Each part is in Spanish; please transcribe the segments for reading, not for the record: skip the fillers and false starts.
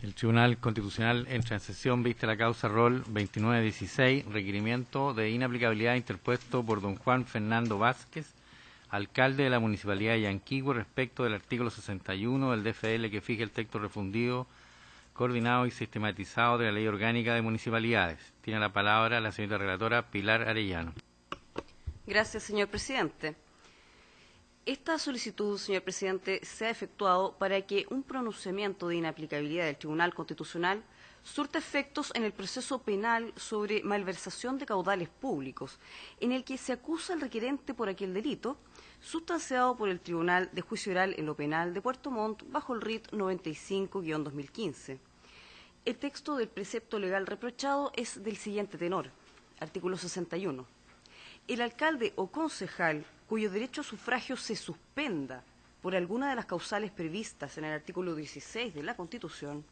El Tribunal Constitucional entra en sesión, vista la causa rol 2916, requerimiento de inaplicabilidad interpuesto por don Juan Fernando Vázquez, alcalde de la Municipalidad de Yanquihue, respecto del artículo 61 del DFL que fija el texto refundido, coordinado y sistematizado de la Ley Orgánica de Municipalidades. Tiene la palabra la señora relatora Pilar Arellano. Gracias, señor presidente. Esta solicitud, señor presidente, se ha efectuado para que un pronunciamiento de inaplicabilidad del Tribunal Constitucional surta efectos en el proceso penal sobre malversación de caudales públicos, en el que se acusa al requerente por aquel delito, sustanciado por el Tribunal de Juicio Oral en lo Penal de Puerto Montt bajo el RIT 95-2015. El texto del precepto legal reprochado es del siguiente tenor. Artículo 61. El alcalde o concejal cuyo derecho a sufragio se suspenda por alguna de las causales previstas en el artículo 16 de la Constitución,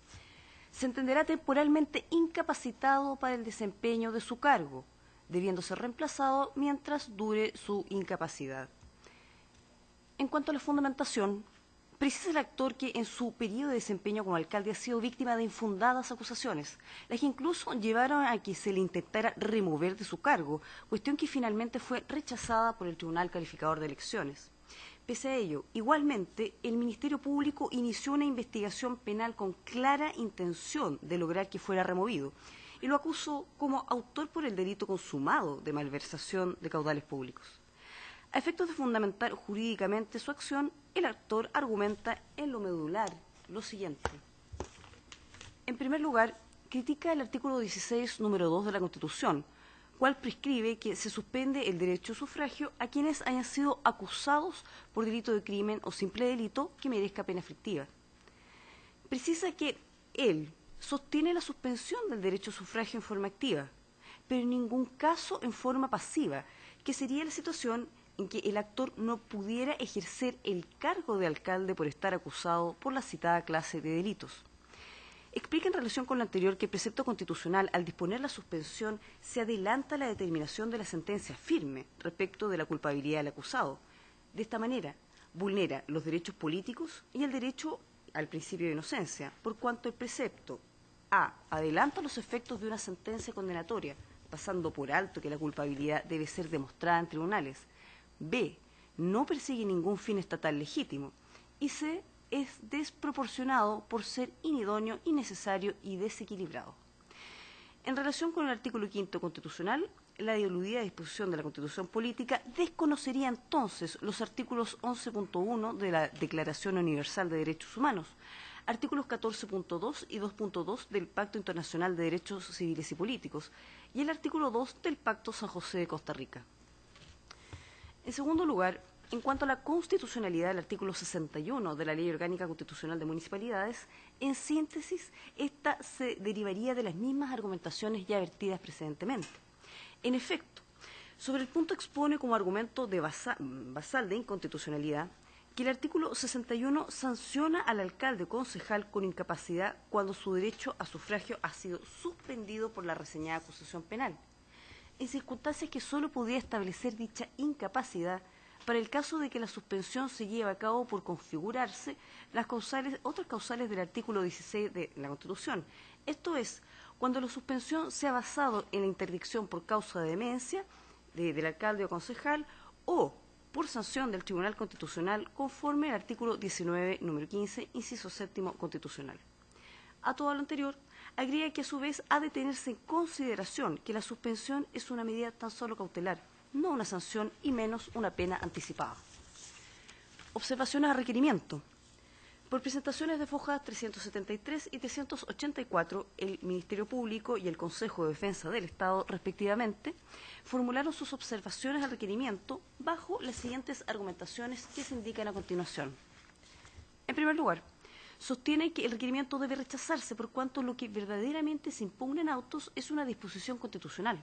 se entenderá temporalmente incapacitado para el desempeño de su cargo, debiendo ser reemplazado mientras dure su incapacidad. En cuanto a la fundamentación, precisa el actor que en su periodo de desempeño como alcalde ha sido víctima de infundadas acusaciones, las que incluso llevaron a que se le intentara remover de su cargo, cuestión que finalmente fue rechazada por el Tribunal Calificador de Elecciones. Pese a ello, igualmente, el Ministerio Público inició una investigación penal con clara intención de lograr que fuera removido y lo acusó como autor por el delito consumado de malversación de caudales públicos. A efectos de fundamentar jurídicamente su acción, el actor argumenta en lo medular lo siguiente. En primer lugar, critica el artículo 16, número 2 de la Constitución, cual prescribe que se suspende el derecho a sufragio a quienes hayan sido acusados por delito de crimen o simple delito que merezca pena efectiva. Precisa que él sostiene la suspensión del derecho a sufragio en forma activa, pero en ningún caso en forma pasiva, que sería la situación en que el actor no pudiera ejercer el cargo de alcalde por estar acusado por la citada clase de delitos. Explica en relación con lo anterior que el precepto constitucional, al disponer la suspensión, se adelanta la determinación de la sentencia firme respecto de la culpabilidad del acusado. De esta manera, vulnera los derechos políticos y el derecho al principio de inocencia, por cuanto el precepto A. adelanta los efectos de una sentencia condenatoria, pasando por alto que la culpabilidad debe ser demostrada en tribunales. B. No persigue ningún fin estatal legítimo. Y C. Es desproporcionado por ser inidóneo, innecesario y desequilibrado. En relación con el artículo 5 constitucional, la aludida disposición de la Constitución Política desconocería entonces los artículos 11.1 de la Declaración Universal de Derechos Humanos, artículos 14.2 y 2.2 del Pacto Internacional de Derechos Civiles y Políticos y el artículo 2 del Pacto San José de Costa Rica. En segundo lugar, en cuanto a la constitucionalidad del artículo 61 de la Ley Orgánica Constitucional de Municipalidades, en síntesis, esta se derivaría de las mismas argumentaciones ya vertidas precedentemente. En efecto, sobre el punto expone como argumento de basal de inconstitucionalidad que el artículo 61 sanciona al alcalde o concejal con incapacidad cuando su derecho a sufragio ha sido suspendido por la reseñada acusación penal, en circunstancias que solo podía establecer dicha incapacidad para el caso de que la suspensión se lleve a cabo por configurarse otras causales del artículo 16 de la Constitución. Esto es, cuando la suspensión se ha basado en la interdicción por causa de demencia del alcalde o concejal o por sanción del Tribunal Constitucional conforme al artículo 19, número 15, inciso 7 constitucional. A todo lo anterior, agrega que a su vez ha de tenerse en consideración que la suspensión es una medida tan solo cautelar, no una sanción y menos una pena anticipada. Observaciones a requerimiento. Por presentaciones de fojas 373 y 384, el Ministerio Público y el Consejo de Defensa del Estado, respectivamente, formularon sus observaciones al requerimiento bajo las siguientes argumentaciones que se indican a continuación. En primer lugar, sostiene que el requerimiento debe rechazarse por cuanto lo que verdaderamente se impugna en autos es una disposición constitucional.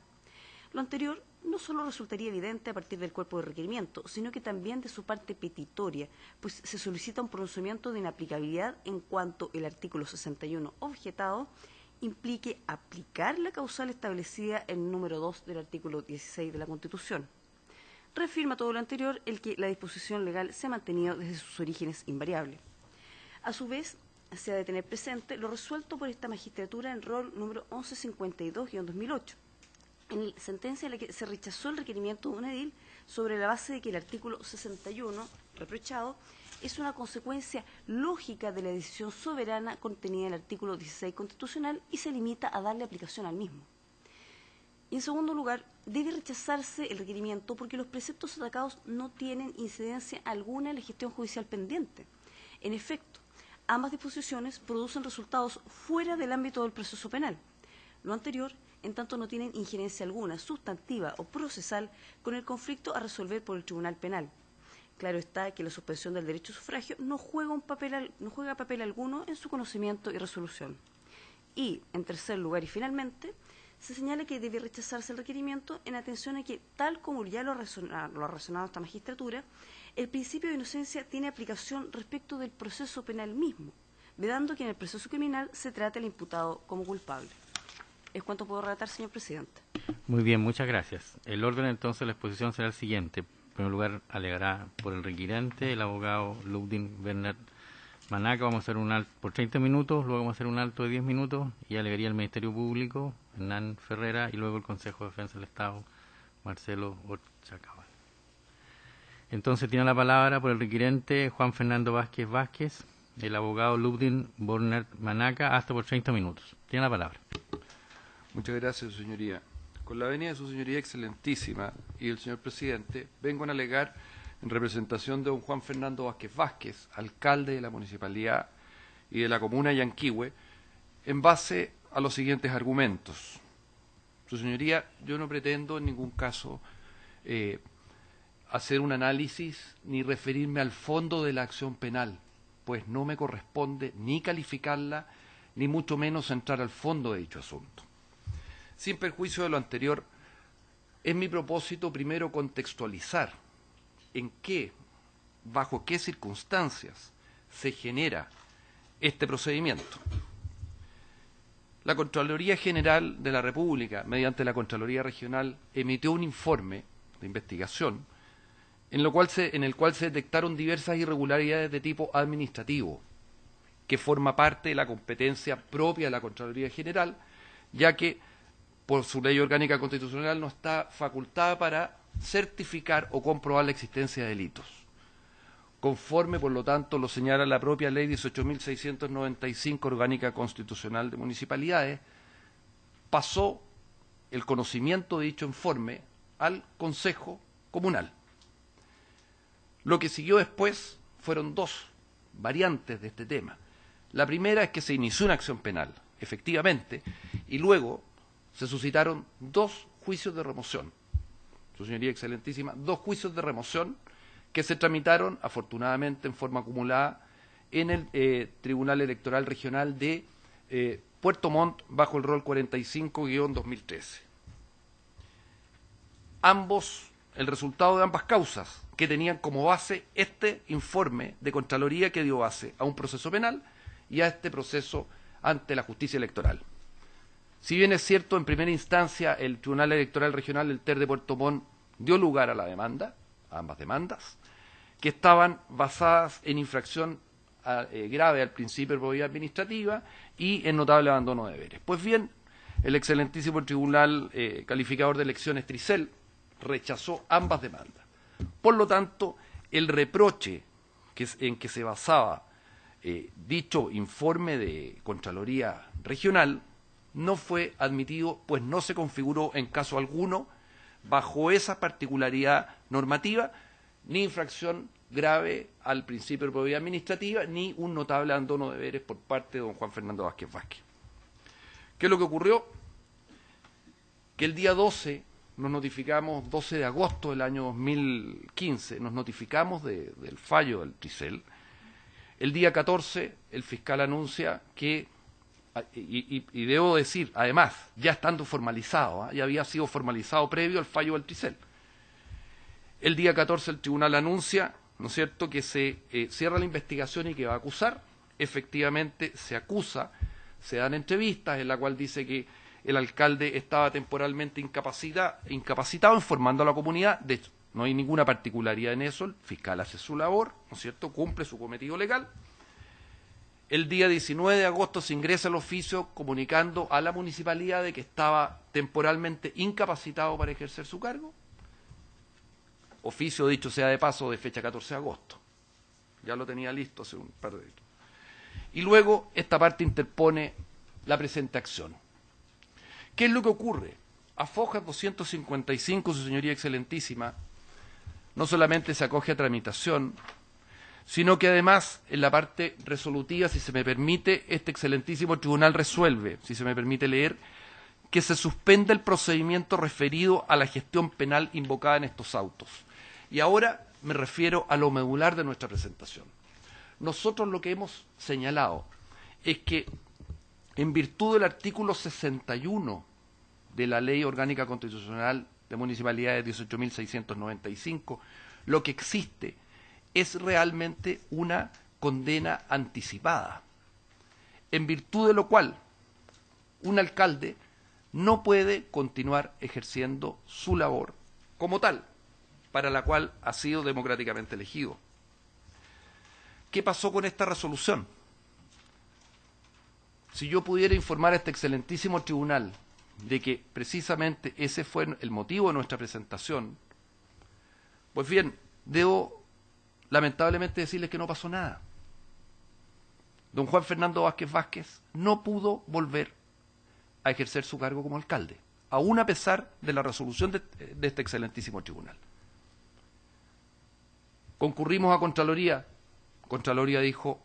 Lo anterior no solo resultaría evidente a partir del cuerpo de requerimiento, sino que también de su parte petitoria, pues se solicita un pronunciamiento de inaplicabilidad en cuanto el artículo 61 objetado implique aplicar la causal establecida en el número 2 del artículo 16 de la Constitución. Reafirma todo lo anterior el que la disposición legal se ha mantenido desde sus orígenes invariable. A su vez, se ha de tener presente lo resuelto por esta magistratura en rol número 1152-2008, en la sentencia en la que se rechazó el requerimiento de un edil sobre la base de que el artículo 61, reprochado, es una consecuencia lógica de la decisión soberana contenida en el artículo 16 constitucional y se limita a darle aplicación al mismo. Y en segundo lugar, debe rechazarse el requerimiento porque los preceptos atacados no tienen incidencia alguna en la gestión judicial pendiente. En efecto, ambas disposiciones producen resultados fuera del ámbito del proceso penal. Lo anterior, en tanto, no tienen injerencia alguna, sustantiva o procesal, con el conflicto a resolver por el Tribunal Penal. Claro está que la suspensión del derecho a sufragio no juega papel alguno en su conocimiento y resolución. Y, en tercer lugar y finalmente, se señala que debe rechazarse el requerimiento en atención a que, tal como ya lo ha razonado esta magistratura, el principio de inocencia tiene aplicación respecto del proceso penal mismo, vedando que en el proceso criminal se trate al imputado como culpable. Es cuanto puedo relatar, señor presidente. Muy bien, muchas gracias. El orden entonces de la exposición será el siguiente. En primer lugar, alegará por el requirente el abogado Ludwig Bernard Manaca. Vamos a hacer un alto por 30 minutos, luego vamos a hacer un alto de 10 minutos y alegaría el Ministerio Público, Hernán Ferrera, y luego el Consejo de Defensa del Estado, Marcelo Ochacabal. Entonces tiene la palabra por el requirente Juan Fernando Vázquez, el abogado Ludwig Bernard Manaca, hasta por 30 minutos. Tiene la palabra. Muchas gracias, su señoría. Con la venia de su señoría excelentísima y del señor presidente, vengo a alegar en representación de don Juan Fernando Vázquez, alcalde de la municipalidad y de la comuna de Yanquihue, en base a los siguientes argumentos. Su señoría, yo no pretendo en ningún caso hacer un análisis ni referirme al fondo de la acción penal, pues no me corresponde ni calificarla, ni mucho menos entrar al fondo de dicho asunto. Sin perjuicio de lo anterior, es mi propósito primero contextualizar en qué, bajo qué circunstancias se genera este procedimiento. La Contraloría General de la República, mediante la Contraloría Regional, emitió un informe de investigación en el cual se detectaron diversas irregularidades de tipo administrativo, que forma parte de la competencia propia de la Contraloría General, ya que por su ley orgánica constitucional no está facultada para certificar o comprobar la existencia de delitos. Conforme, por lo tanto, lo señala la propia ley 18.695 orgánica constitucional de municipalidades, pasó el conocimiento de dicho informe al Consejo Comunal. Lo que siguió después fueron dos variantes de este tema. La primera es que se inició una acción penal, efectivamente, y luego se suscitaron dos juicios de remoción. Su señoría excelentísima, dos juicios de remoción que se tramitaron, afortunadamente, en forma acumulada en el Tribunal Electoral Regional de Puerto Montt, bajo el rol 45-2013. El resultado de ambas causas, que tenían como base este informe de Contraloría que dio base a un proceso penal y a este proceso ante la justicia electoral. Si bien es cierto, en primera instancia el Tribunal Electoral Regional, el TER de Puerto Montt, dio lugar a la demanda, a ambas demandas, que estaban basadas en infracción grave al principio de probidad administrativa y en notable abandono de deberes. Pues bien, el excelentísimo Tribunal Calificador de Elecciones Tricel rechazó ambas demandas. Por lo tanto, el reproche en que se basaba dicho informe de Contraloría Regional no fue admitido, pues no se configuró en caso alguno bajo esa particularidad normativa, ni infracción grave al principio de probidad administrativa, ni un notable abandono de deberes por parte de don Juan Fernando Vázquez. ¿Qué es lo que ocurrió? Que el día 12 nos notificamos, 12 de agosto del año 2015, nos notificamos del fallo del Tricel. El día 14 el fiscal anuncia que, y debo decir, además, ya estando formalizado, ya había sido formalizado previo al fallo del Tricel. El día 14 el tribunal anuncia, ¿no es cierto?, que se cierra la investigación y que va a acusar. Efectivamente se acusa, se dan entrevistas en la cual dice que el alcalde estaba temporalmente incapacitado, informando a la comunidad. De hecho, no hay ninguna particularidad en eso, el fiscal hace su labor, ¿no es cierto?, cumple su cometido legal. El día 19 de agosto se ingresa el oficio comunicando a la municipalidad de que estaba temporalmente incapacitado para ejercer su cargo. Oficio, dicho sea de paso, de fecha 14 de agosto. Ya lo tenía listo hace un par de días. Y luego esta parte interpone la presente acción. ¿Qué es lo que ocurre? A Fojas 255, su señoría excelentísima, no solamente se acoge a tramitación, sino que además en la parte resolutiva, si se me permite, este excelentísimo tribunal resuelve, si se me permite leer, que se suspenda el procedimiento referido a la gestión penal invocada en estos autos. Y ahora me refiero a lo medular de nuestra presentación. Nosotros lo que hemos señalado es que, en virtud del artículo 61 de la Ley Orgánica Constitucional de Municipalidades 18.695, lo que existe es realmente una condena anticipada, en virtud de lo cual un alcalde no puede continuar ejerciendo su labor como tal, para la cual ha sido democráticamente elegido. ¿Qué pasó con esta resolución? Si yo pudiera informar a este excelentísimo tribunal de que precisamente ese fue el motivo de nuestra presentación, pues bien, debo lamentablemente decirles que no pasó nada. Don Juan Fernando Vázquez Vázquez no pudo volver a ejercer su cargo como alcalde, aún a pesar de la resolución de este excelentísimo tribunal. Concurrimos a Contraloría. Contraloría dijo,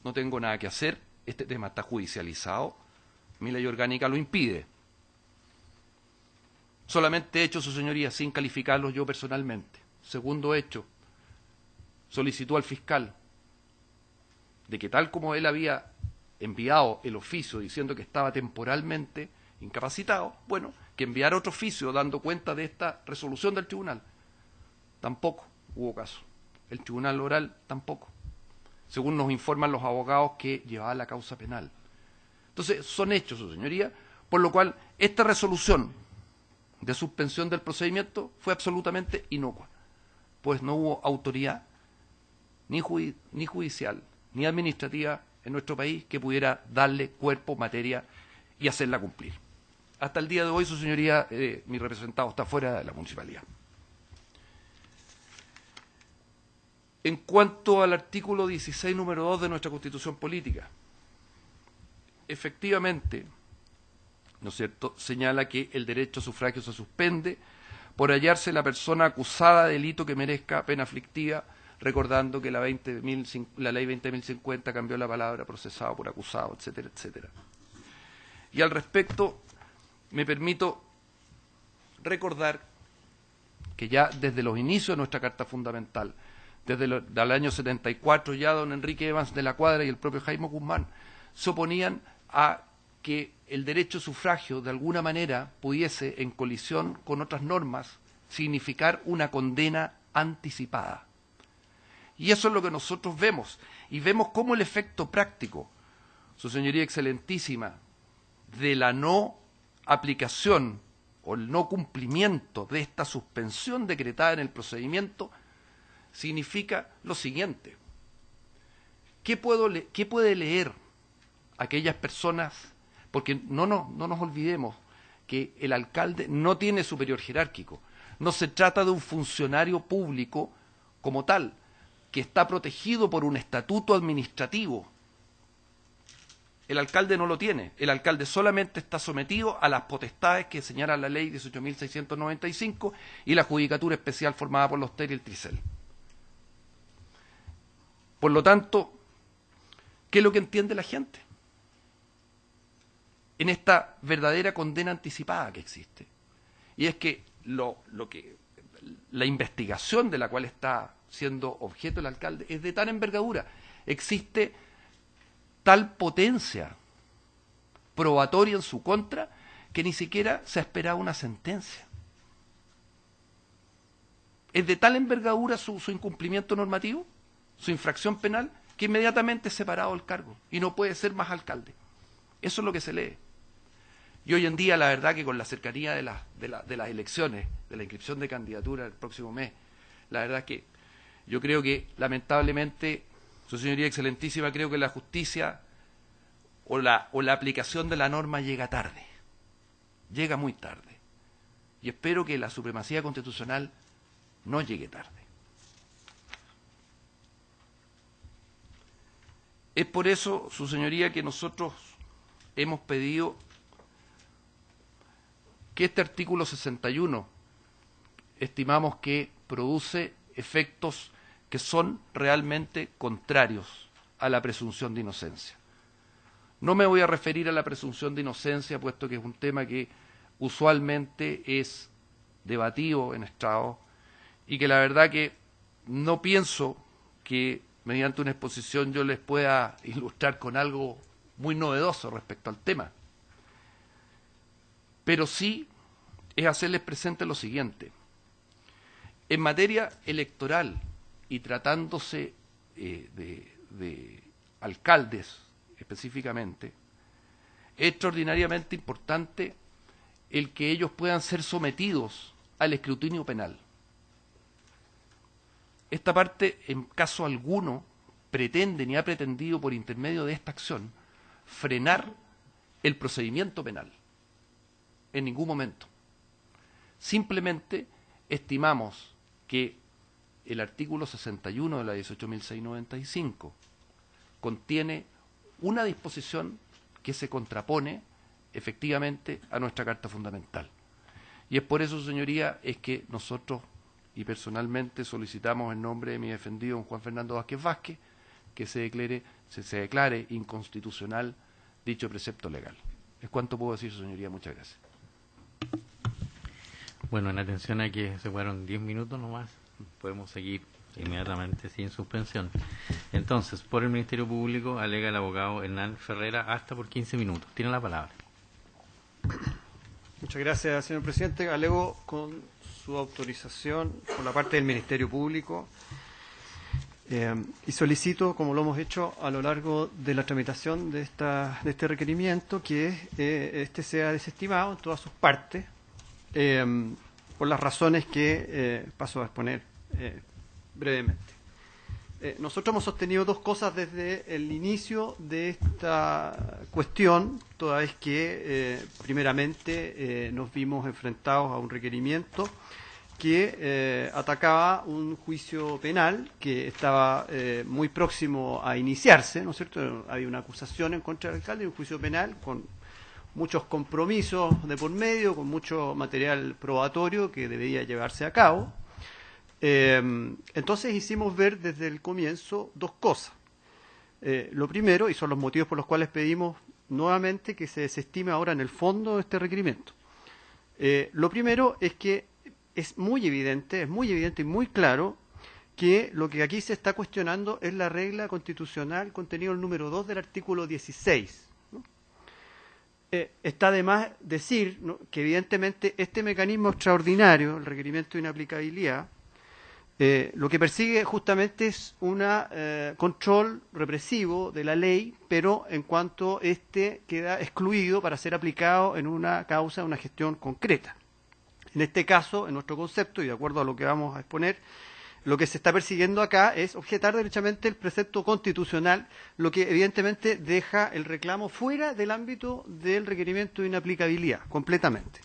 no tengo nada que hacer, este tema está judicializado, mi ley orgánica lo impide. Solamente he hecho, su señoría, sin calificarlos yo personalmente. Segundo hecho, solicitó al fiscal de que tal como él había enviado el oficio diciendo que estaba temporalmente incapacitado, bueno, que enviara otro oficio dando cuenta de esta resolución del tribunal. Tampoco hubo caso. El tribunal oral tampoco, según nos informan los abogados que llevaban la causa penal. Entonces, son hechos, su señoría, por lo cual esta resolución de suspensión del procedimiento fue absolutamente inocua, pues no hubo autoridad ni judicial ni administrativa en nuestro país que pudiera darle cuerpo, materia y hacerla cumplir. Hasta el día de hoy, su señoría, mi representado está fuera de la municipalidad. En cuanto al artículo 16, número 2 de nuestra Constitución Política, efectivamente, ¿no es cierto?, señala que el derecho a sufragio se suspende por hallarse la persona acusada de delito que merezca pena aflictiva, recordando que la ley 20.050 cambió la palabra procesado por acusado, etcétera, etcétera. Y al respecto, me permito recordar que ya desde los inicios de nuestra Carta Fundamental, desde el año 74, ya don Enrique Evans de la Cuadra y el propio Jaime Guzmán se oponían a que el derecho a sufragio de alguna manera pudiese, en colisión con otras normas, significar una condena anticipada. Y eso es lo que nosotros vemos, y vemos cómo el efecto práctico, su señoría excelentísima, de la no aplicación o el no cumplimiento de esta suspensión decretada en el procedimiento significa lo siguiente. ¿Qué puede leer aquellas personas? Porque no nos olvidemos que el alcalde no tiene superior jerárquico. No se trata de un funcionario público como tal, que está protegido por un estatuto administrativo. El alcalde no lo tiene. El alcalde solamente está sometido a las potestades que señala la ley 18.695 y la judicatura especial formada por los TER y el Tricel. Por lo tanto, ¿qué es lo que entiende la gente en esta verdadera condena anticipada que existe? Y es que la investigación de la cual está siendo objeto el alcalde es de tal envergadura, existe tal potencia probatoria en su contra que ni siquiera se ha esperado una sentencia. Es de tal envergadura su incumplimiento normativo, su infracción penal, que inmediatamente es separado del cargo y no puede ser más alcalde. Eso es lo que se lee. Y hoy en día, la verdad que con la cercanía de las elecciones, de la inscripción de candidatura el próximo mes, la verdad que yo creo que lamentablemente Su señoría excelentísima, creo que la justicia o la aplicación de la norma llega tarde, llega muy tarde. Y espero que la supremacía constitucional no llegue tarde. Es por eso, su señoría, que nosotros hemos pedido que este artículo 61 estimamos que produce efectos que son realmente contrarios a la presunción de inocencia. No me voy a referir a la presunción de inocencia, puesto que es un tema que usualmente es debatido en estrado y que la verdad que no pienso que mediante una exposición yo les pueda ilustrar con algo muy novedoso respecto al tema. Pero sí es hacerles presente lo siguiente. En materia electoral y tratándose de alcaldes específicamente, es extraordinariamente importante el que ellos puedan ser sometidos al escrutinio penal. Esta parte, en caso alguno, pretende ni ha pretendido por intermedio de esta acción frenar el procedimiento penal. En ningún momento. Simplemente estimamos que el artículo 61 de la 18.695 contiene una disposición que se contrapone efectivamente a nuestra Carta Fundamental. Y es por eso, señoría, es que nosotros y personalmente solicitamos en nombre de mi defendido, don Juan Fernando Vázquez Vázquez, que se declare inconstitucional dicho precepto legal. Es cuanto puedo decir, señoría. Muchas gracias. Bueno, en atención a que se fueron 10 minutos nomás, podemos seguir inmediatamente sin suspensión. Entonces, por el Ministerio Público, alega el abogado Hernán Ferrera hasta por 15 minutos. Tiene la palabra. Muchas gracias, señor presidente. Alego con su autorización por la parte del Ministerio Público y solicito, como lo hemos hecho a lo largo de la tramitación de este requerimiento, que este sea desestimado en todas sus partes por las razones que paso a exponer brevemente. Nosotros hemos sostenido dos cosas desde el inicio de esta cuestión, toda vez que primeramente nos vimos enfrentados a un requerimiento que atacaba un juicio penal que estaba muy próximo a iniciarse, ¿no es cierto? Había una acusación en contra del alcalde y un juicio penal con muchos compromisos de por medio, con mucho material probatorio que debía llevarse a cabo. Entonces hicimos ver desde el comienzo dos cosas. Lo primero, y son los motivos por los cuales pedimos nuevamente que se desestime ahora en el fondo este requerimiento. Lo primero es que es muy evidente y muy claro que lo que aquí se está cuestionando es la regla constitucional contenido en el número 2 del artículo 16. ¿No? Está de más decir, ¿no?, que evidentemente este mecanismo extraordinario, el requerimiento de inaplicabilidad, lo que persigue justamente es un control represivo de la ley, pero en cuanto éste queda excluido para ser aplicado en una causa, una gestión concreta. En este caso, en nuestro concepto, y de acuerdo a lo que vamos a exponer, lo que se está persiguiendo acá es objetar derechamente el precepto constitucional, lo que evidentemente deja el reclamo fuera del ámbito del requerimiento de inaplicabilidad, completamente.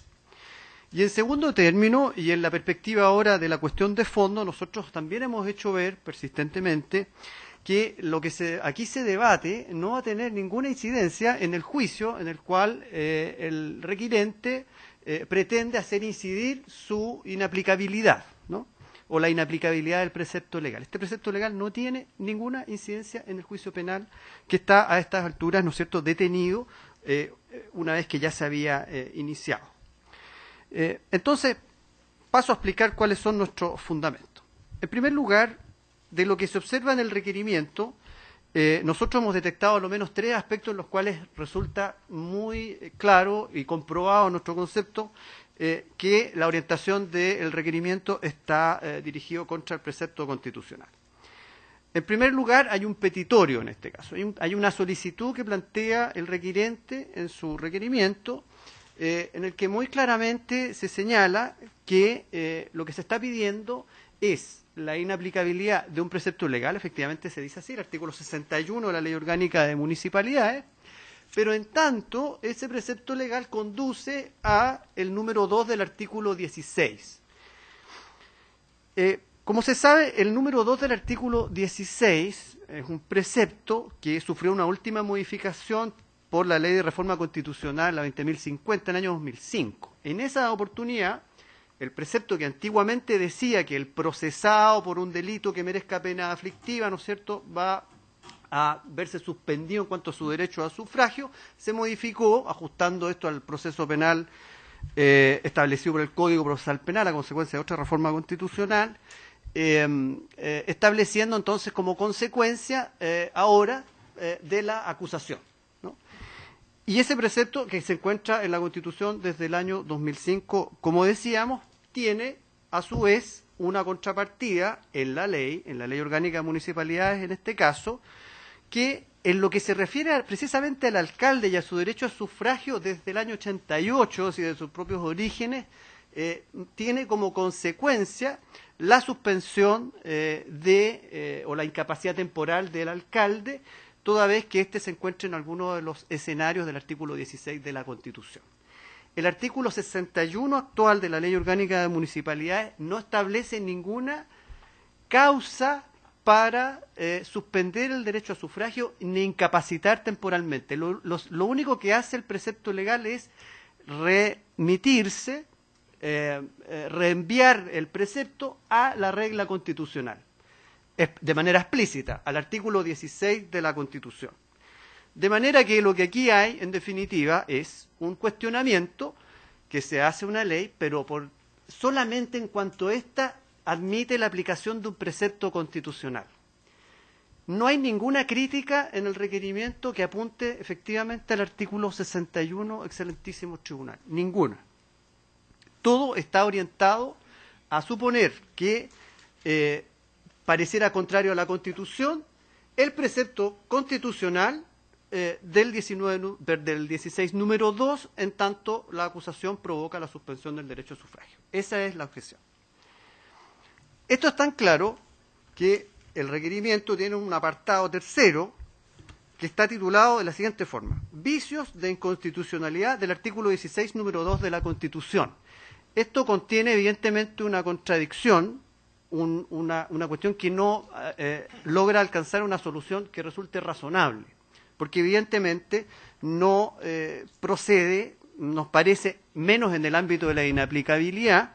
Y en segundo término, y en la perspectiva ahora de la cuestión de fondo, nosotros también hemos hecho ver persistentemente que lo que aquí se debate no va a tener ninguna incidencia en el juicio en el cual el requirente pretende hacer incidir su inaplicabilidad, ¿no?, o la inaplicabilidad del precepto legal. Este precepto legal no tiene ninguna incidencia en el juicio penal que está a estas alturas, ¿no es cierto?, detenido una vez que ya se había iniciado. Entonces, paso a explicar cuáles son nuestros fundamentos. En primer lugar, de lo que se observa en el requerimiento, nosotros hemos detectado al menos tres aspectos en los cuales resulta muy claro y comprobado en nuestro concepto que la orientación del requerimiento está dirigido contra el precepto constitucional. En primer lugar, hay un petitorio en este caso. Hay una solicitud que plantea el requirente en su requerimiento, en el que muy claramente se señala que lo que se está pidiendo es la inaplicabilidad de un precepto legal, efectivamente se dice así, el artículo 61 de la Ley Orgánica de Municipalidades, pero en tanto ese precepto legal conduce a el número 2 del artículo 16. Como se sabe, el número 2 del artículo 16 es un precepto que sufrió una última modificación por la Ley de Reforma Constitucional, la 20.050, en el año 2005. En esa oportunidad, el precepto que antiguamente decía que el procesado por un delito que merezca pena aflictiva, ¿no es cierto?, va a verse suspendido en cuanto a su derecho a sufragio, se modificó, ajustando esto al proceso penal establecido por el Código Procesal Penal a consecuencia de otra reforma constitucional, estableciendo entonces como consecuencia ahora de la acusación, ¿no? Y ese precepto que se encuentra en la Constitución desde el año 2005, como decíamos, tiene a su vez una contrapartida en la ley orgánica de municipalidades en este caso, que en lo que se refiere precisamente al alcalde y a su derecho a sufragio desde el año 88, es decir, de sus propios orígenes, tiene como consecuencia la suspensión o la incapacidad temporal del alcalde, toda vez que éste se encuentre en alguno de los escenarios del artículo 16 de la Constitución. El artículo 61 actual de la Ley Orgánica de Municipalidades no establece ninguna causa para suspender el derecho a sufragio ni incapacitar temporalmente. Lo único que hace el precepto legal es remitirse, reenviar el precepto a la regla constitucional, de manera explícita, al artículo 16 de la Constitución. De manera que lo que aquí hay, en definitiva, es un cuestionamiento que se hace una ley, pero solamente en cuanto ésta admite la aplicación de un precepto constitucional. No hay ninguna crítica en el requerimiento que apunte efectivamente al artículo 61, excelentísimo tribunal. Ninguna. Todo está orientado a suponer que pareciera contrario a la Constitución el precepto constitucional del 16 número 2, en tanto la acusación provoca la suspensión del derecho a sufragio. Esa es la objeción. Esto es tan claro que el requerimiento tiene un apartado tercero que está titulado de la siguiente forma: vicios de inconstitucionalidad del artículo 16 número 2 de la Constitución. Esto contiene evidentemente una contradicción, una cuestión que no logra alcanzar una solución que resulte razonable, porque evidentemente no procede, nos parece, menos en el ámbito de la inaplicabilidad,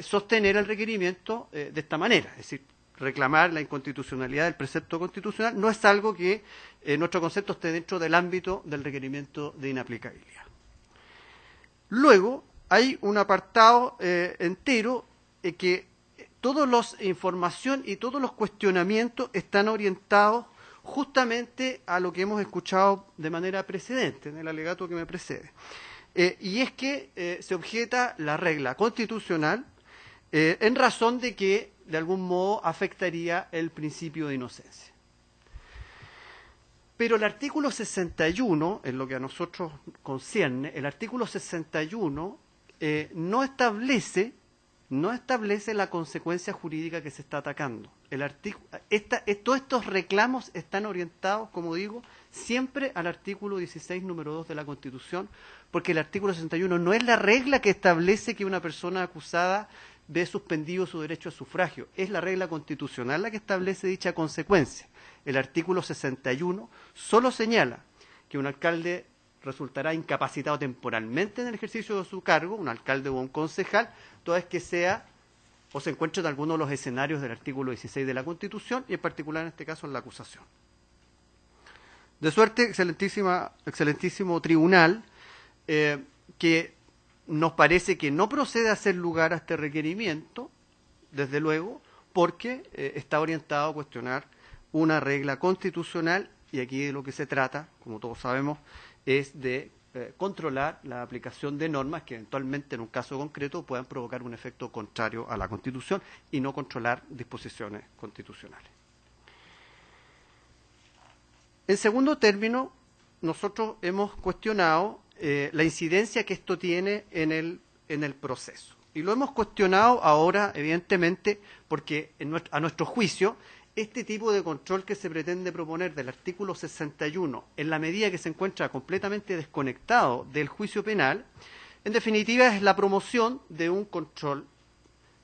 sostener el requerimiento de esta manera, es decir, reclamar la inconstitucionalidad del precepto constitucional no es algo que en nuestro concepto esté dentro del ámbito del requerimiento de inaplicabilidad. Luego hay un apartado entero que toda la información y todos los cuestionamientos están orientados justamente a lo que hemos escuchado de manera precedente, en el alegato que me precede. Y es que se objeta la regla constitucional en razón de que de algún modo afectaría el principio de inocencia. Pero el artículo 61, en lo que a nosotros concierne, el artículo 61 no establece la consecuencia jurídica que se está atacando. Todos estos reclamos están orientados, como digo, siempre al artículo 16, número 2 de la Constitución, porque el artículo 61 no es la regla que establece que una persona acusada ve suspendido su derecho a sufragio, es la regla constitucional la que establece dicha consecuencia. El artículo 61 solo señala que un alcalde resultará incapacitado temporalmente en el ejercicio de su cargo, un alcalde o un concejal, toda vez que sea o se encuentre en alguno de los escenarios del artículo 16 de la Constitución, y en particular en este caso en la acusación. De suerte, excelentísimo tribunal, que nos parece que no procede a hacer lugar a este requerimiento, desde luego, porque está orientado a cuestionar una regla constitucional, y aquí de lo que se trata, como todos sabemos, es de controlar la aplicación de normas que eventualmente en un caso concreto puedan provocar un efecto contrario a la Constitución y no controlar disposiciones constitucionales. En segundo término, nosotros hemos cuestionado la incidencia que esto tiene en el proceso. Y lo hemos cuestionado ahora, evidentemente, porque a nuestro juicio, este tipo de control que se pretende proponer del artículo 61, en la medida que se encuentra completamente desconectado del juicio penal, en definitiva es la promoción de un control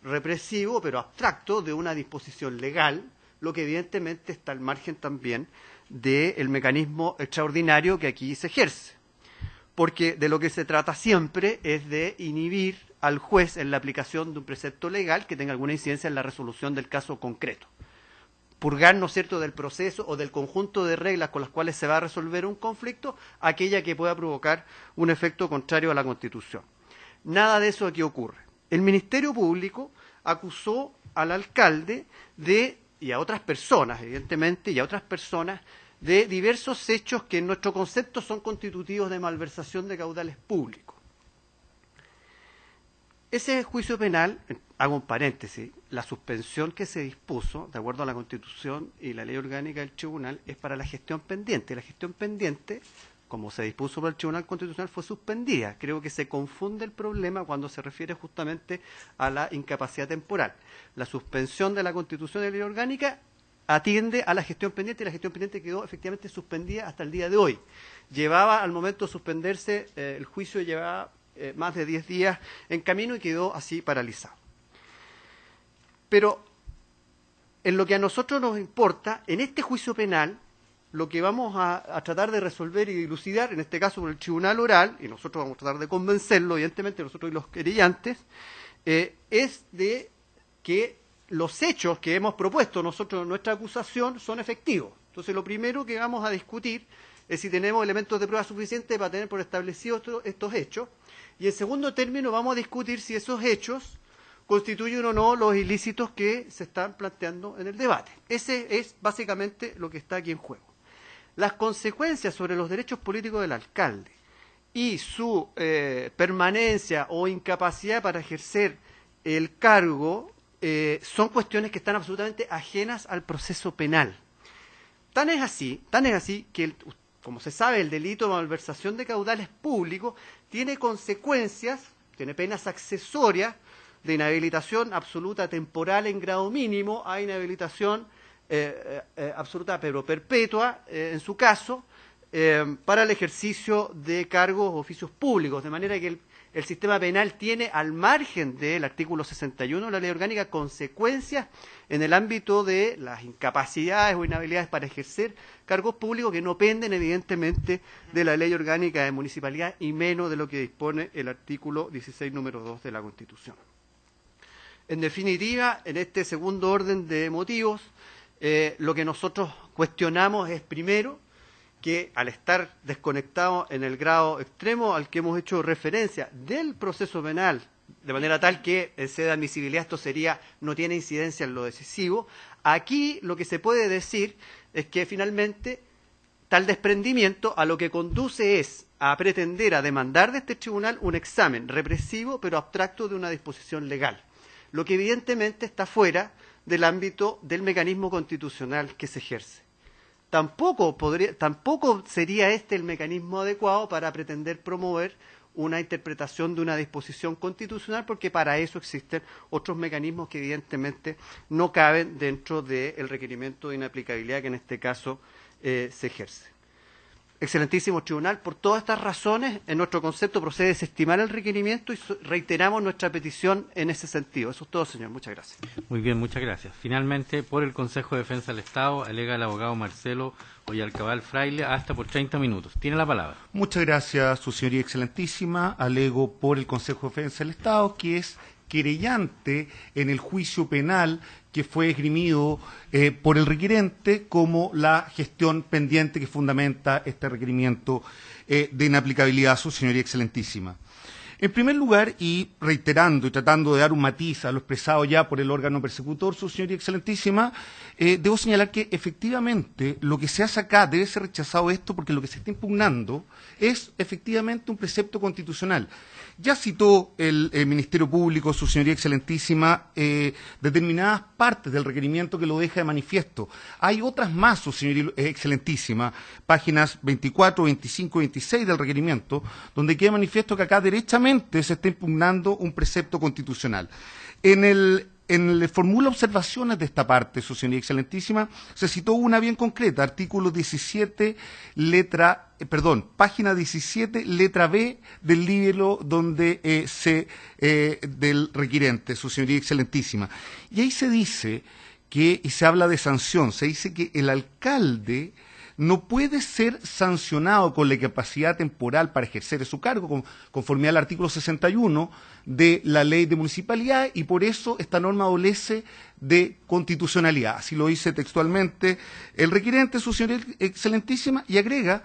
represivo, pero abstracto, de una disposición legal, lo que evidentemente está al margen también del mecanismo extraordinario que aquí se ejerce. Porque de lo que se trata siempre es de inhibir al juez en la aplicación de un precepto legal que tenga alguna incidencia en la resolución del caso concreto. Purgar, ¿no es cierto?, del proceso o del conjunto de reglas con las cuales se va a resolver un conflicto, aquella que pueda provocar un efecto contrario a la Constitución. Nada de eso aquí ocurre. El Ministerio Público acusó al alcalde y a otras personas, evidentemente, de diversos hechos que en nuestro concepto son constitutivos de malversación de caudales públicos. Ese juicio penal, hago un paréntesis, la suspensión que se dispuso, de acuerdo a la Constitución y la Ley Orgánica del Tribunal, es para la gestión pendiente. La gestión pendiente, como se dispuso por el Tribunal Constitucional, fue suspendida. Creo que se confunde el problema cuando se refiere justamente a la incapacidad temporal. La suspensión de la Constitución y la Ley Orgánica atiende a la gestión pendiente y la gestión pendiente quedó efectivamente suspendida hasta el día de hoy. Llevaba, al momento de suspenderse, el juicio llevaba más de 10 días en camino y quedó así paralizado. Pero en lo que a nosotros nos importa, en este juicio penal, lo que vamos a tratar de resolver y dilucidar, en este caso por el tribunal oral, y nosotros vamos a tratar de convencerlo, evidentemente nosotros y los querellantes, es de que los hechos que hemos propuesto nosotros en nuestra acusación son efectivos. Entonces, lo primero que vamos a discutir es si tenemos elementos de prueba suficientes para tener por establecidos estos hechos. Y en segundo término vamos a discutir si esos hechos constituyen o no los ilícitos que se están planteando en el debate. Ese es básicamente lo que está aquí en juego. Las consecuencias sobre los derechos políticos del alcalde y su permanencia o incapacidad para ejercer el cargo son cuestiones que están absolutamente ajenas al proceso penal. Tan es así que, como se sabe, el delito de malversación de caudales públicos tiene consecuencias, tiene penas accesorias de inhabilitación absoluta temporal en grado mínimo a inhabilitación absoluta pero perpetua, en su caso, para el ejercicio de cargos o oficios públicos, de manera que el sistema penal tiene, al margen del artículo 61 de la Ley Orgánica, consecuencias en el ámbito de las incapacidades o inhabilidades para ejercer cargos públicos que no penden, evidentemente, de la Ley Orgánica de Municipalidad y menos de lo que dispone el artículo 16, número 2 de la Constitución. En definitiva, en este segundo orden de motivos, lo que nosotros cuestionamos es, primero, que al estar desconectado en el grado extremo al que hemos hecho referencia del proceso penal, de manera tal que en sede de admisibilidad esto no tiene incidencia en lo decisivo, aquí lo que se puede decir es que finalmente tal desprendimiento a lo que conduce es a pretender a demandar de este tribunal un examen represivo pero abstracto de una disposición legal, lo que evidentemente está fuera del ámbito del mecanismo constitucional que se ejerce. Tampoco sería este el mecanismo adecuado para pretender promover una interpretación de una disposición constitucional, porque para eso existen otros mecanismos que evidentemente no caben dentro del requerimiento de inaplicabilidad que en este caso se ejerce. Excelentísimo Tribunal, por todas estas razones, en nuestro concepto procede a desestimar el requerimiento y reiteramos nuestra petición en ese sentido. Eso es todo, señor. Muchas gracias. Muy bien, muchas gracias. Finalmente, por el Consejo de Defensa del Estado, alega el abogado Marcelo Oyarzábal Fraile, hasta por 30 minutos. Tiene la palabra. Muchas gracias, su señoría excelentísima. Alego por el Consejo de Defensa del Estado, que es querellante en el juicio penal que fue esgrimido por el requerente como la gestión pendiente que fundamenta este requerimiento de inaplicabilidad, su señoría excelentísima. En primer lugar, y reiterando y tratando de dar un matiz a lo expresado ya por el órgano persecutor, su señoría excelentísima, debo señalar que efectivamente lo que se hace acá debe ser rechazado esto, porque lo que se está impugnando es efectivamente un precepto constitucional. Ya citó el Ministerio Público, su señoría excelentísima, determinadas partes del requerimiento que lo deja de manifiesto. Hay otras más, su señoría excelentísima, páginas 24, 25 y 26 del requerimiento, donde queda manifiesto que acá derechamente nuevamente se está impugnando un precepto constitucional. En el formula observaciones de esta parte, su señoría excelentísima, se citó una bien concreta, artículo 17, página 17, letra B del libro donde del requirente, su señoría excelentísima. Y ahí se dice que, y se habla de sanción, se dice que el alcalde no puede ser sancionado con la incapacidad temporal para ejercer su cargo, conforme al artículo 61 de la Ley de Municipalidad, y por eso esta norma adolece de constitucionalidad. Así lo dice textualmente el requirente, su señoría excelentísima, y agrega,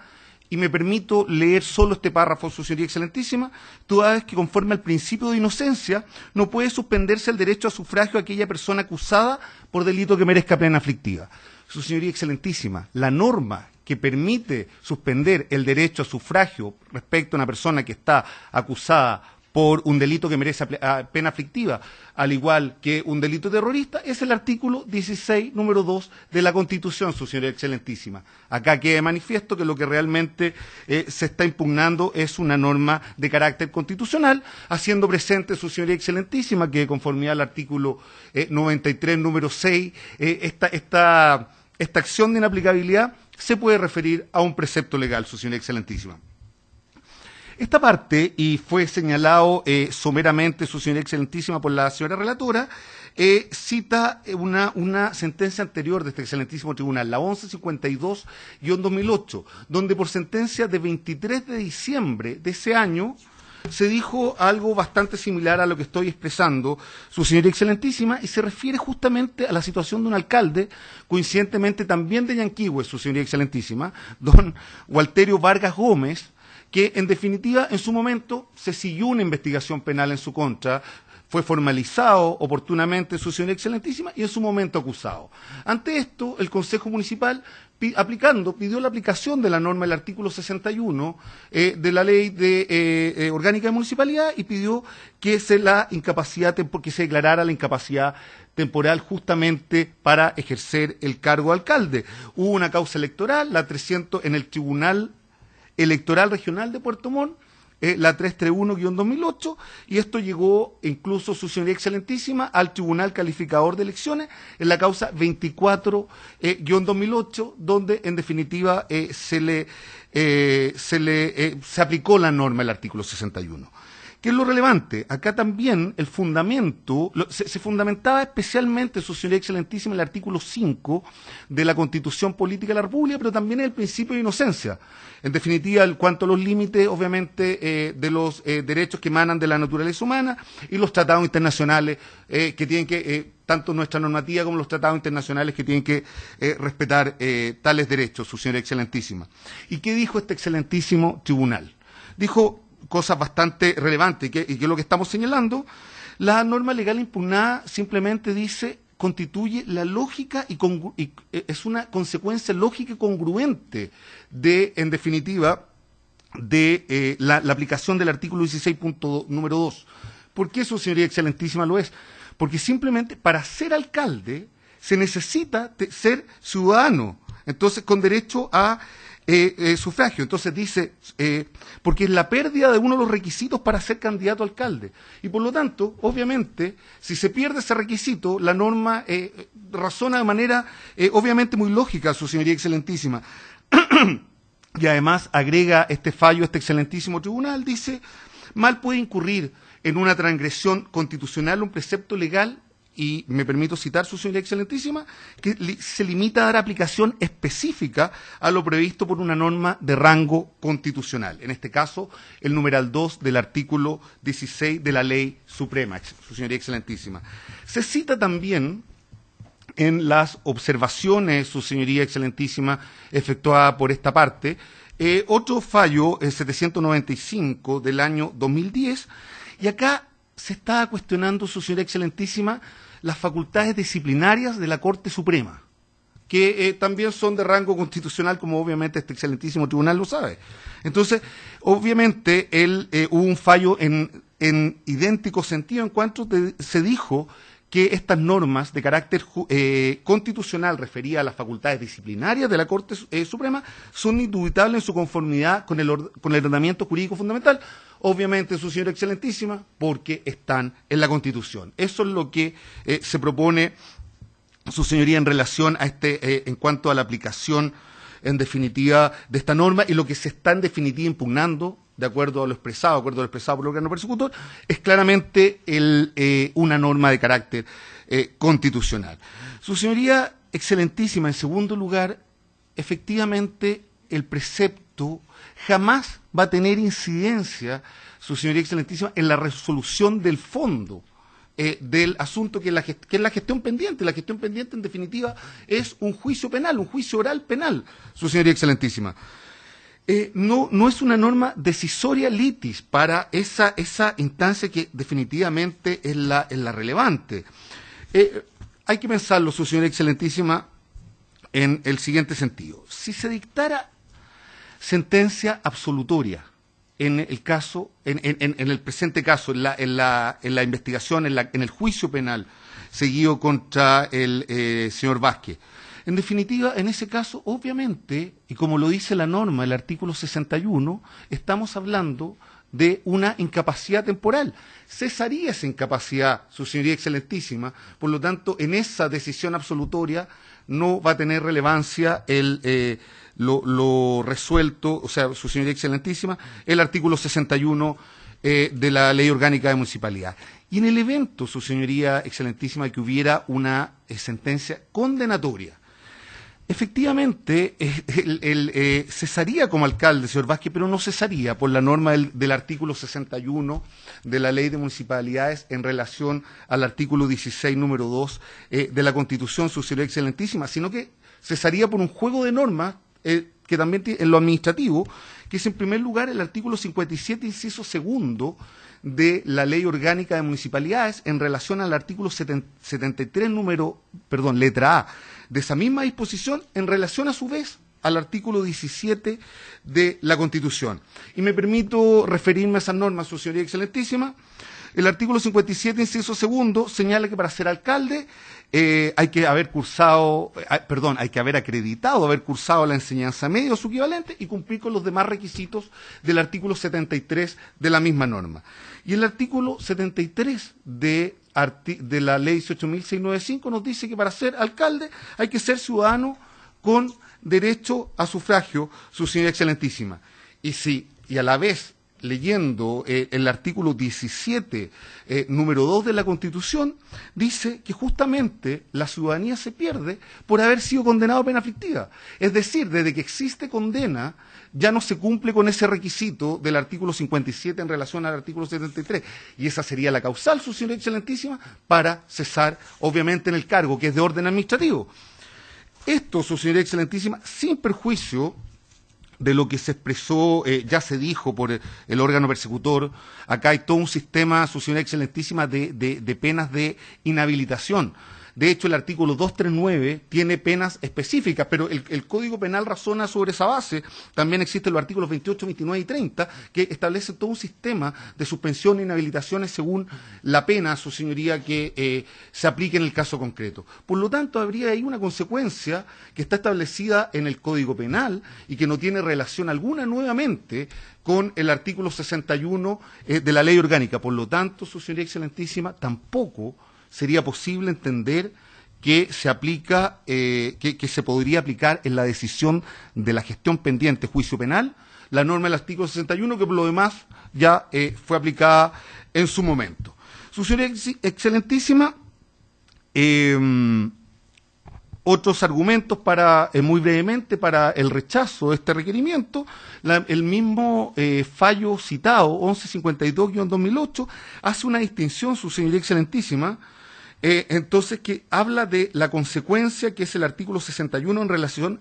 y me permito leer solo este párrafo, su señoría excelentísima, toda vez que conforme al principio de inocencia no puede suspenderse el derecho a sufragio a aquella persona acusada por delito que merezca pena aflictiva. Su señoría excelentísima, la norma que permite suspender el derecho a sufragio respecto a una persona que está acusada por un delito que merece pena aflictiva, al igual que un delito terrorista, es el artículo 16, número 2 de la Constitución, su señoría excelentísima. Acá queda de manifiesto que lo que realmente se está impugnando es una norma de carácter constitucional, haciendo presente, su señoría excelentísima, que de conformidad al artículo 93, número 6, esta acción de inaplicabilidad se puede referir a un precepto legal, su señoría excelentísima. Esta parte, y fue señalado someramente, su señoría excelentísima, por la señora relatora, cita una sentencia anterior de este excelentísimo tribunal, la 1152-2008, donde por sentencia de 23 de diciembre de ese año se dijo algo bastante similar a lo que estoy expresando, su señoría excelentísima, y se refiere justamente a la situación de un alcalde, coincidentemente también de Yanquihue, su señoría excelentísima, don Walterio Vargas Gómez, que en definitiva en su momento se siguió una investigación penal en su contra, fue formalizado oportunamente, su señoría excelentísima, y en su momento acusado. Ante esto, el Consejo Municipal, pidió la aplicación de la norma del artículo 61 de la Ley Orgánica de Municipalidad, y pidió que se declarara la incapacidad temporal justamente para ejercer el cargo de alcalde. Hubo una causa electoral, la 300, en el Tribunal Electoral Regional de Puerto Montt, la 331-2008, y esto llegó incluso, su señoría excelentísima, al Tribunal Calificador de Elecciones en la causa 24-2008, donde en definitiva se aplicó la norma del artículo 61. ¿Qué es lo relevante? Acá también el fundamento, se fundamentaba especialmente, su señoría excelentísima, en el artículo 5 de la Constitución Política de la República, pero también en el principio de inocencia. En definitiva, en cuanto a los límites, obviamente, de los derechos que emanan de la naturaleza humana y los tratados internacionales que tienen que, tanto nuestra normativa como los tratados internacionales que tienen que respetar tales derechos, su señoría excelentísima. ¿Y qué dijo este excelentísimo tribunal? Dijo cosas bastante relevantes, y que es lo que estamos señalando. La norma legal impugnada simplemente dice, constituye la lógica y es una consecuencia lógica y congruente de, en definitiva, de la aplicación del artículo 16, número 2. ¿Por qué, su señoría excelentísima, lo es? Porque simplemente para ser alcalde se necesita ser ciudadano, entonces con derecho a sufragio. Entonces dice, porque es la pérdida de uno de los requisitos para ser candidato a alcalde. Y por lo tanto, obviamente, si se pierde ese requisito, la norma razona de manera obviamente muy lógica, su señoría excelentísima. Y además agrega este fallo, este excelentísimo tribunal, dice, mal puede incurrir en una transgresión constitucional un precepto legal, y me permito citar, su señoría excelentísima, que se limita a dar aplicación específica a lo previsto por una norma de rango constitucional. En este caso, el numeral 2 del artículo 16 de la Ley Suprema, su señoría excelentísima. Se cita también en las observaciones, su señoría excelentísima, efectuada por esta parte, otro fallo, el 795 del año 2010, y acá se está cuestionando, su señoría excelentísima, las facultades disciplinarias de la Corte Suprema, que también son de rango constitucional, como obviamente este excelentísimo tribunal lo sabe. Entonces, obviamente, hubo un fallo en idéntico sentido en cuanto se dijo que estas normas de carácter constitucional referidas a las facultades disciplinarias de la Corte Suprema son indubitables en su conformidad con el ordenamiento jurídico fundamental, obviamente, su señora excelentísima, porque están en la Constitución. Eso es lo que se propone su señoría en relación a en cuanto a la aplicación en definitiva de esta norma, y lo que se está en definitiva impugnando, de acuerdo a lo expresado por el órgano persecutor, es claramente una norma de carácter constitucional. Su señoría excelentísima, en segundo lugar, efectivamente el precepto jamás va a tener incidencia, su señoría excelentísima, en la resolución del fondo del asunto que es la gestión pendiente. La gestión pendiente, en definitiva, es un juicio penal, un juicio oral penal, su señoría excelentísima. No es una norma decisoria litis para esa instancia que definitivamente es la relevante. Hay que pensarlo, su señoría excelentísima, en el siguiente sentido. Si se dictara sentencia absolutoria en el caso, en el presente caso, en la investigación, en el juicio penal seguido contra el señor Vázquez, en definitiva, en ese caso, obviamente, y como lo dice la norma, el artículo 61, estamos hablando de una incapacidad temporal. Cesaría esa incapacidad, su señoría excelentísima, por lo tanto, en esa decisión absolutoria no va a tener relevancia lo resuelto, o sea, su señoría excelentísima, el artículo 61 de la Ley Orgánica de Municipalidad. Y en el evento, su señoría excelentísima, que hubiera una sentencia condenatoria, efectivamente, cesaría como alcalde, señor Vázquez, pero no cesaría por la norma del artículo 61 de la Ley de Municipalidades en relación al artículo 16, número 2 de la Constitución, su señoría excelentísima, sino que cesaría por un juego de normas que también en lo administrativo, que es en primer lugar el artículo 57, inciso segundo, de la Ley Orgánica de Municipalidades en relación al artículo 73, letra A, de esa misma disposición en relación a su vez al artículo 17 de la Constitución. Y me permito referirme a esas normas, su señoría excelentísima. El artículo 57, inciso segundo, señala que para ser alcalde hay que haber acreditado, haber cursado la enseñanza media o su equivalente y cumplir con los demás requisitos del artículo 73 de la misma norma. Y el artículo 73 de la Ley 18.695 nos dice que para ser alcalde hay que ser ciudadano con derecho a sufragio, su señoría excelentísima. Y a la vez, leyendo el artículo 17, número 2 de la Constitución, dice que justamente la ciudadanía se pierde por haber sido condenado a pena aflictiva. Es decir, desde que existe condena, ya no se cumple con ese requisito del artículo 57 en relación al artículo 73. Y esa sería la causal, su señoría excelentísima, para cesar, obviamente, en el cargo, que es de orden administrativo. Esto, su señoría excelentísima, sin perjuicio de lo que se expresó, ya se dijo por el órgano persecutor. Acá hay todo un sistema, su señoría excelentísima, de penas de inhabilitación. De hecho, el artículo 239 tiene penas específicas, pero el Código Penal razona sobre esa base. También existen los artículos 28, 29 y 30, que establecen todo un sistema de suspensión e inhabilitaciones según la pena, su señoría, que se aplique en el caso concreto. Por lo tanto, habría ahí una consecuencia que está establecida en el Código Penal y que no tiene relación alguna nuevamente con el artículo 61 de la Ley Orgánica. Por lo tanto, su señoría excelentísima, tampoco sería posible entender que se aplica, que se podría aplicar en la decisión de la gestión pendiente juicio penal la norma del artículo 61, que por lo demás ya fue aplicada en su momento. Su señoría excelentísima, otros argumentos muy brevemente, para el rechazo de este requerimiento. El mismo fallo citado, 1152-2008, hace una distinción, su señoría excelentísima, entonces, que habla de la consecuencia, que es el artículo 61 en relación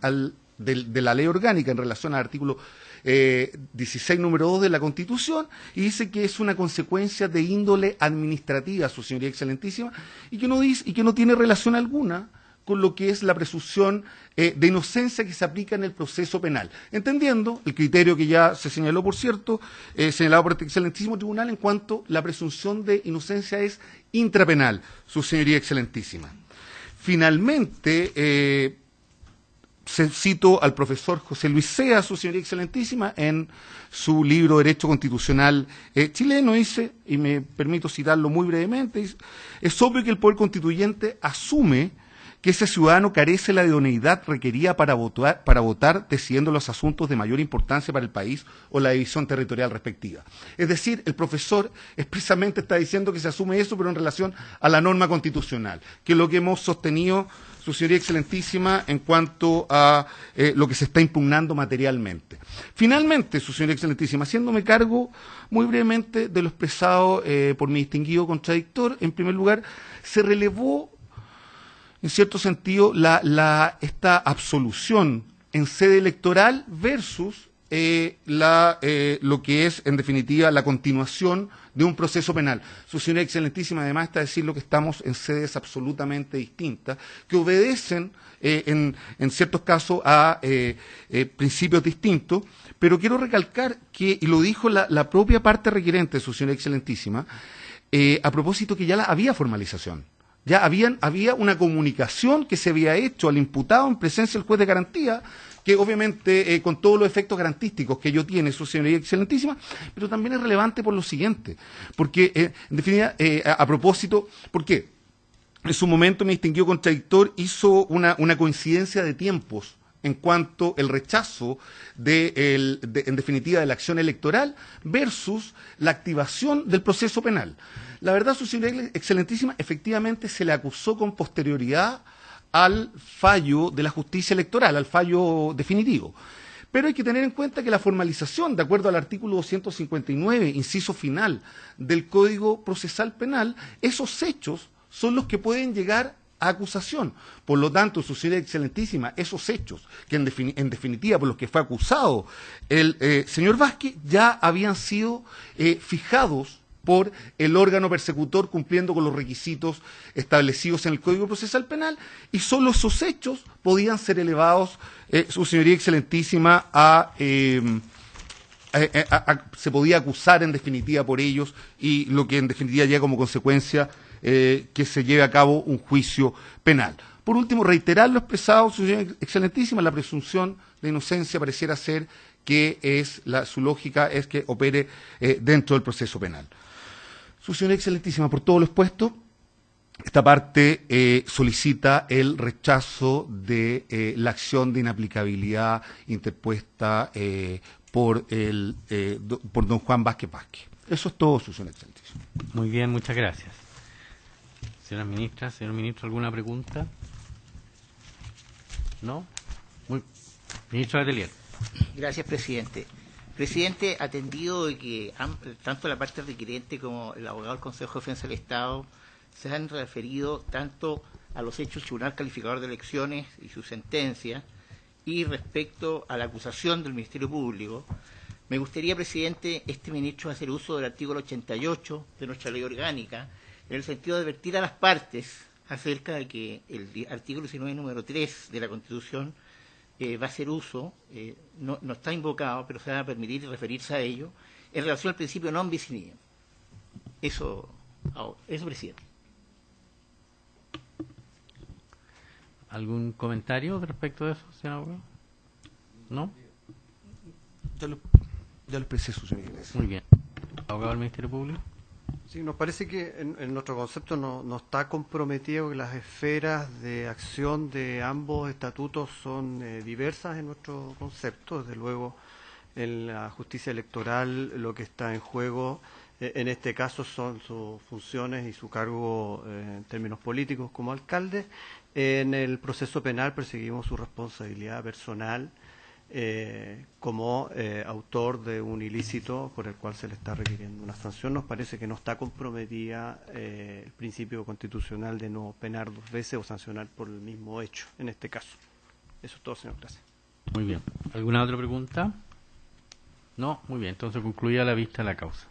de la Ley Orgánica, en relación al artículo 16, número 2 de la Constitución, y dice que es una consecuencia de índole administrativa, su señoría excelentísima, y que no tiene relación alguna con lo que es la presunción de inocencia que se aplica en el proceso penal, entendiendo el criterio que ya se señaló, por cierto, señalado por este excelentísimo tribunal, en cuanto la presunción de inocencia es intrapenal, su señoría excelentísima. Finalmente, cito al profesor José Luis Sea, su señoría excelentísima, en su libro Derecho Constitucional Chileno, dice, y me permito citarlo muy brevemente, dice: es obvio que el poder constituyente asume que ese ciudadano carece la idoneidad requerida para votar decidiendo los asuntos de mayor importancia para el país o la división territorial respectiva. Es decir, el profesor expresamente está diciendo que se asume eso, pero en relación a la norma constitucional, que es lo que hemos sostenido, su señoría excelentísima, en cuanto a lo que se está impugnando materialmente. Finalmente, su señoría excelentísima, haciéndome cargo muy brevemente de lo expresado por mi distinguido contradictor, en primer lugar, se relevó en cierto sentido esta absolución en sede electoral versus lo que es, en definitiva, la continuación de un proceso penal. Su señoría excelentísima, además, está diciendo que estamos en sedes absolutamente distintas, que obedecen, en ciertos casos, a principios distintos, pero quiero recalcar que, y lo dijo la propia parte requerente de su señoría excelentísima, a propósito que ya había formalización. Ya había una comunicación que se había hecho al imputado en presencia del juez de garantía, que obviamente con todos los efectos garantísticos que ello tiene, su señoría excelentísima, pero también es relevante por lo siguiente, porque en definitiva, a propósito, ¿por qué? En su momento mi distinguido contradictor hizo una coincidencia de tiempos en cuanto el rechazo en definitiva, de la acción electoral versus la activación del proceso penal. La verdad, su señoría excelentísima, efectivamente se le acusó con posterioridad al fallo de la justicia electoral, al fallo definitivo. Pero hay que tener en cuenta que la formalización, de acuerdo al artículo 259, inciso final del Código Procesal Penal, esos hechos son los que pueden llegar a acusación. Por lo tanto, su señoría excelentísima, esos hechos, que en definitiva por los que fue acusado el señor Vázquez, ya habían sido fijados por el órgano persecutor cumpliendo con los requisitos establecidos en el Código Procesal Penal, y solo esos hechos podían ser elevados, su señoría excelentísima, se podía acusar en definitiva por ellos, y lo que en definitiva llega como consecuencia que se lleve a cabo un juicio penal. Por último, reiterar lo expresado, su señoría excelentísima, la presunción de inocencia pareciera ser que su lógica es que opere dentro del proceso penal. Su señoría excelentísima, por todo lo expuesto, esta parte solicita el rechazo de la acción de inaplicabilidad interpuesta por don Juan Vázquez Vázquez. Eso es todo, su señoría excelentísima. Muy bien, muchas gracias. Señora ministra, señor ministro, ¿alguna pregunta? ¿No? Ministro Letelier. Gracias, presidente. Presidente, atendido de que tanto la parte requerente como el abogado del Consejo de Defensa del Estado se han referido tanto a los hechos del Tribunal Calificador de Elecciones y su sentencia, y respecto a la acusación del Ministerio Público, me gustaría, presidente, ministro, hacer uso del artículo 88 de nuestra ley orgánica, en el sentido de advertir a las partes acerca de que el artículo 19, número 3 de la Constitución va a hacer uso, no está invocado, pero se va a permitir referirse a ello, en relación al principio non bis in idem. Eso, presidente. ¿Algún comentario respecto de eso, señor abogado? ¿No? Ya lo expresé, su señoría. Muy bien. ¿Abogado del Ministerio Público? Sí, nos parece que en nuestro concepto no está comprometido, que las esferas de acción de ambos estatutos son diversas en nuestro concepto. Desde luego, en la justicia electoral lo que está en juego en este caso son sus funciones y su cargo en términos políticos como alcalde. En el proceso penal perseguimos su responsabilidad personal como autor de un ilícito por el cual se le está requiriendo una sanción. Nos parece que no está comprometida el principio constitucional de no penar dos veces o sancionar por el mismo hecho en este caso. Eso es todo, señor. Gracias. Muy bien. ¿Alguna otra pregunta? No, muy bien. Entonces concluida la vista de la causa.